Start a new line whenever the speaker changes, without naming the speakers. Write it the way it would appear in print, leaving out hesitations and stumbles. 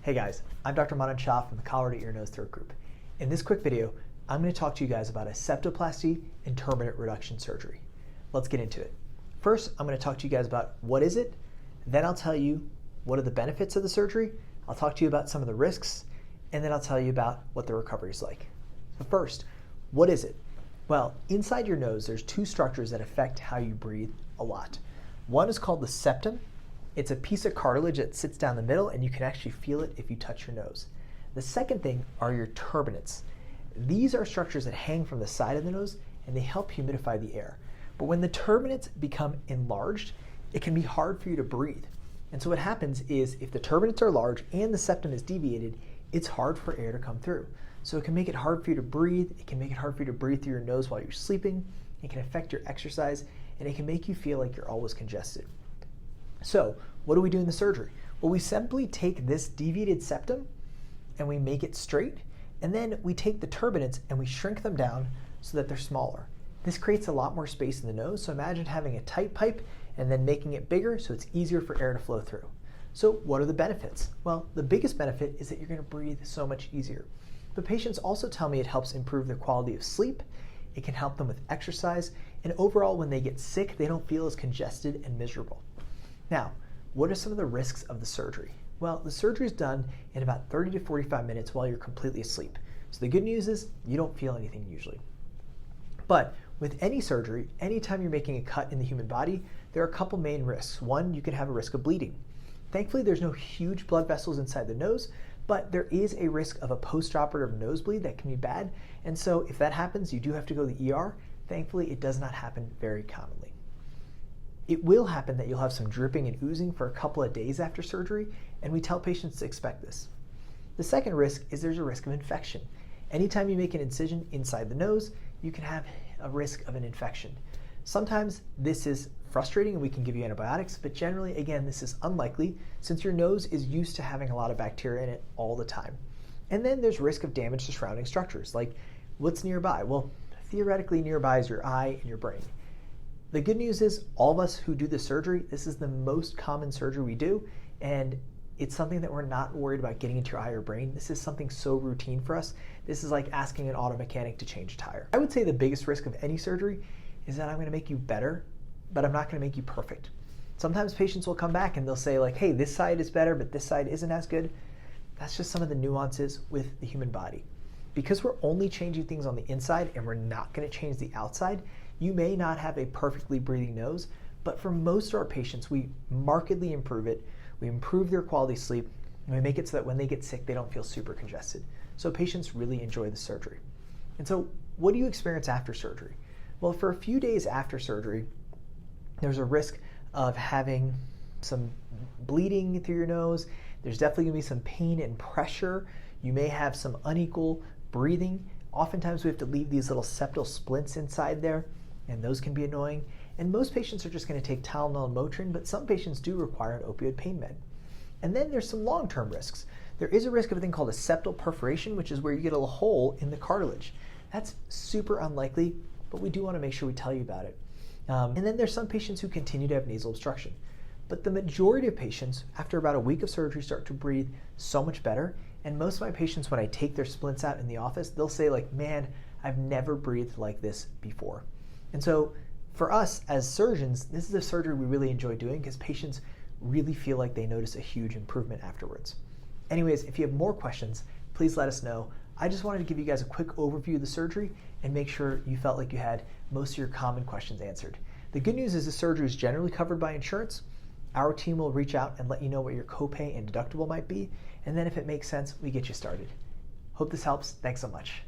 Hey guys, I'm Dr. Manan Shah from the Colorado Ear, Nose, Throat Group. In this quick video, I'm going to talk to you guys about a septoplasty and turbinate reduction surgery. Let's get into it. First, I'm going to talk to you guys about what is it, then I'll tell you what are the benefits of the surgery, I'll talk to you about some of the risks, and then I'll tell you about what the recovery is like. But first, what is it? Well, inside your nose, there's two structures that affect how you breathe a lot. One is called the septum. It's a piece of cartilage that sits down the middle, and you can actually feel it if you touch your nose. The second thing are your turbinates. These are structures that hang from the side of the nose, and they help humidify the air. But when the turbinates become enlarged, it can be hard for you to breathe. And so what happens is if the turbinates are large and the septum is deviated, it's hard for air to come through. So it can make it hard for you to breathe. It can make it hard for you to breathe through your nose while you're sleeping. It can affect your exercise, and it can make you feel like you're always congested. So what do we do in the surgery? Well, we simply take this deviated septum and we make it straight, and then we take the turbinates and we shrink them down so that they're smaller. This creates a lot more space in the nose, so imagine having a tight pipe and then making it bigger so it's easier for air to flow through. So what are the benefits? Well, the biggest benefit is that you're going to breathe so much easier. But patients also tell me it helps improve their quality of sleep, it can help them with exercise, and overall when they get sick, they don't feel as congested and miserable. Now, what are some of the risks of the surgery? Well, the surgery is done in about 30 to 45 minutes while you're completely asleep. So the good news is you don't feel anything usually. But with any surgery, anytime you're making a cut in the human body, there are a couple main risks. One, you can have a risk of bleeding. Thankfully, there's no huge blood vessels inside the nose, but there is a risk of a post-operative nosebleed that can be bad. And so if that happens, you do have to go to the ER. Thankfully, it does not happen very commonly. It will happen that you'll have some dripping and oozing for a couple of days after surgery, and we tell patients to expect this. The second risk is there's a risk of infection. Anytime you make an incision inside the nose, you can have a risk of an infection. Sometimes this is frustrating and we can give you antibiotics, but generally, again, this is unlikely since your nose is used to having a lot of bacteria in it all the time. And then there's risk of damage to surrounding structures, like what's nearby? Well, theoretically nearby is your eye and your brain. The good news is all of us who do this surgery, this is the most common surgery we do, and it's something that we're not worried about getting into your eye or brain. This is something so routine for us. This is like asking an auto mechanic to change a tire. I would say the biggest risk of any surgery is that I'm going to make you better, but I'm not going to make you perfect. Sometimes patients will come back and they'll say like, hey, this side is better, but this side isn't as good. That's just some of the nuances with the human body. Because we're only changing things on the inside and we're not going to change the outside, you may not have a perfectly breathing nose, but for most of our patients, we markedly improve it. We improve their quality of sleep, and we make it so that when they get sick, they don't feel super congested. So patients really enjoy the surgery. And so what do you experience after surgery? Well, for a few days after surgery, there's a risk of having some bleeding through your nose. There's definitely going to be some pain and pressure. You may have some unequal breathing. Oftentimes we have to leave these little septal splints inside there, and those can be annoying. And most patients are just going to take Tylenol and Motrin, but some patients do require an opioid pain med. And then there's some long-term risks. There is a risk of a thing called a septal perforation, which is where you get a little hole in the cartilage. That's super unlikely, but we do want to make sure we tell you about it. And then there's some patients who continue to have nasal obstruction. But the majority of patients, after about a week of surgery, start to breathe so much better. And most of my patients, when I take their splints out in the office, they'll say like, man, I've never breathed like this before. And so for us as surgeons, this is a surgery we really enjoy doing because patients really feel like they notice a huge improvement afterwards. Anyways, if you have more questions, please let us know. I just wanted to give you guys a quick overview of the surgery and make sure you felt like you had most of your common questions answered. The good news is the surgery is generally covered by insurance. Our team will reach out and let you know what your copay and deductible might be, and then if it makes sense, we get you started. Hope this helps. Thanks so much.